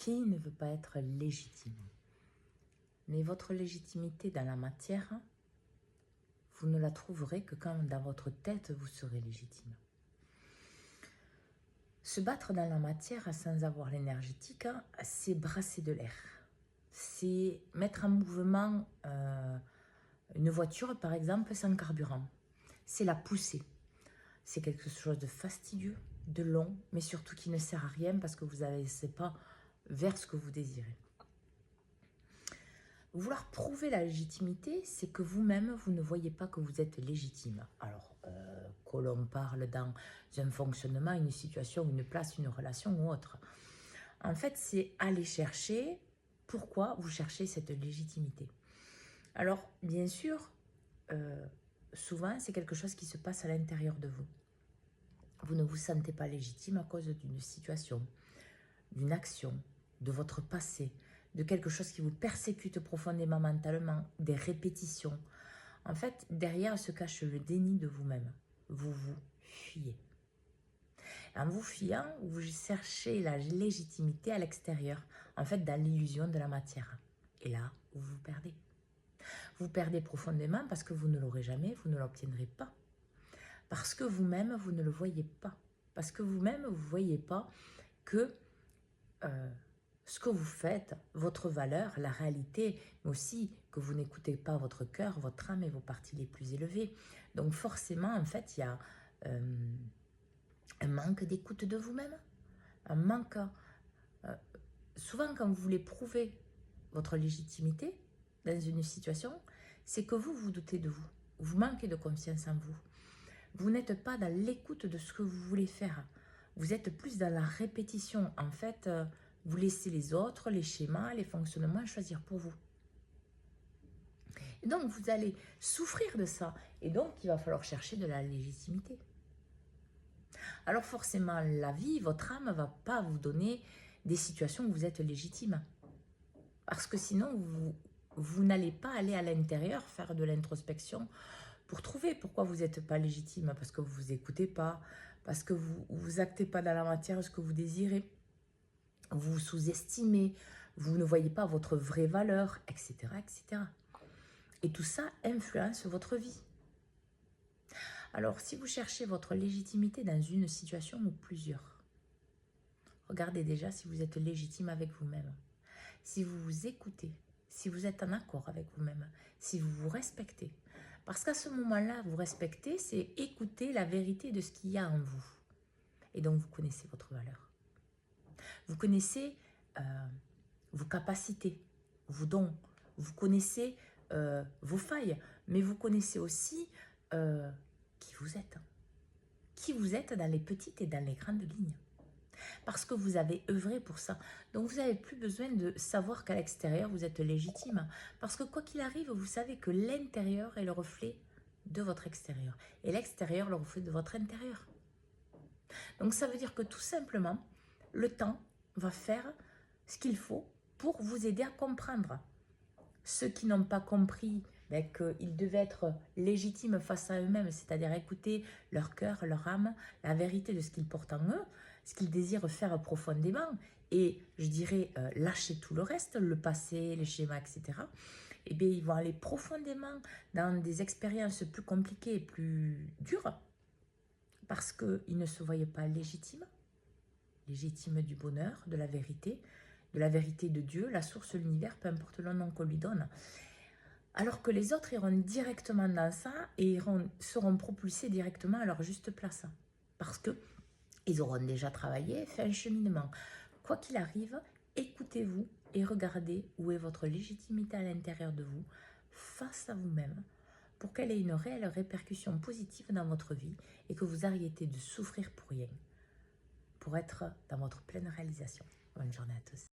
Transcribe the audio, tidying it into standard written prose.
Qui ne veut pas être légitime? Mais votre légitimité dans la matière, vous ne la trouverez que quand dans votre tête vous serez légitime. Se battre dans la matière sans avoir l'énergétique, c'est brasser de l'air. C'est mettre en mouvement une voiture, par exemple, sans carburant. C'est la pousser. C'est quelque chose de fastidieux, de long, mais surtout qui ne sert à rien parce que vous n'avancez pas vers ce que vous désirez. Vouloir prouver la légitimité, c'est que vous-même, vous ne voyez pas que vous êtes légitime. Alors, que l'on parle dans un fonctionnement, une situation, une place, une relation ou autre. En fait, c'est aller chercher pourquoi vous cherchez cette légitimité. Alors, bien sûr, souvent, c'est quelque chose qui se passe à l'intérieur de vous. Vous ne vous sentez pas légitime à cause d'une situation, d'une action, de votre passé, de quelque chose qui vous persécute profondément mentalement, des répétitions. En fait, derrière se cache le déni de vous-même. Vous vous fuyez. En vous fuyant, vous cherchez la légitimité à l'extérieur, en fait, dans l'illusion de la matière. Et là, vous vous perdez. Vous perdez profondément parce que vous ne l'aurez jamais, vous ne l'obtiendrez pas. Parce que vous-même, vous ne le voyez pas. Parce que vous-même, vous ne voyez pas que ce que vous faites, votre valeur, la réalité, mais aussi que vous n'écoutez pas votre cœur, votre âme et vos parties les plus élevées. Donc forcément, en fait, il y a un manque d'écoute de vous-même, un manque... souvent, quand vous voulez prouver votre légitimité dans une situation, c'est que vous doutez de vous. Vous manquez de confiance en vous. Vous n'êtes pas dans l'écoute de ce que vous voulez faire. Vous êtes plus dans la répétition. En fait, vous laissez les autres, les schémas, les fonctionnements choisir pour vous. Et donc, vous allez souffrir de ça. Et donc, il va falloir chercher de la légitimité. Alors forcément, la vie, votre âme ne va pas vous donner des situations où vous êtes légitime. Parce que sinon, vous n'allez pas aller à l'intérieur faire de l'introspection pour trouver pourquoi vous n'êtes pas légitime. Parce que vous ne vous écoutez pas, parce que vous actez pas dans la matière ce que vous désirez. Vous vous sous-estimez, vous ne voyez pas votre vraie valeur, etc., etc. Et tout ça influence votre vie. Alors, si vous cherchez votre légitimité dans une situation ou plusieurs, regardez déjà si vous êtes légitime avec vous-même. Si vous vous écoutez, si vous êtes en accord avec vous-même, si vous vous respectez. Parce qu'à ce moment-là, vous respectez, c'est écouter la vérité de ce qu'il y a en vous. Et donc, vous connaissez votre valeur. Vous connaissez vos capacités, vos dons. Vous connaissez vos failles, mais vous connaissez aussi qui vous êtes. Qui vous êtes dans les petites et dans les grandes lignes. Parce que vous avez œuvré pour ça. Donc, vous n'avez plus besoin de savoir qu'à l'extérieur, vous êtes légitime. Parce que quoi qu'il arrive, vous savez que l'intérieur est le reflet de votre extérieur. Et l'extérieur, le reflet de votre intérieur. Donc, ça veut dire que tout simplement, le temps va faire ce qu'il faut pour vous aider à comprendre. Ceux qui n'ont pas compris qu'ils devaient être légitimes face à eux-mêmes, c'est-à-dire écouter leur cœur, leur âme, la vérité de ce qu'ils portent en eux, ce qu'ils désirent faire profondément, et je dirais lâcher tout le reste, le passé, les schémas, etc., eh bien, ils vont aller profondément dans des expériences plus compliquées et plus dures, parce qu'ils ne se voyaient pas légitimes du bonheur, de la vérité de Dieu, la source de l'univers, peu importe le nom qu'on lui donne. Alors que les autres iront directement dans ça et seront propulsés directement à leur juste place. Parce qu'ils auront déjà travaillé, fait un cheminement. Quoi qu'il arrive, écoutez-vous et regardez où est votre légitimité à l'intérieur de vous, face à vous-même, pour qu'elle ait une réelle répercussion positive dans votre vie et que vous arrêtez de souffrir pour rien, pour être dans votre pleine réalisation. Bonne journée à tous.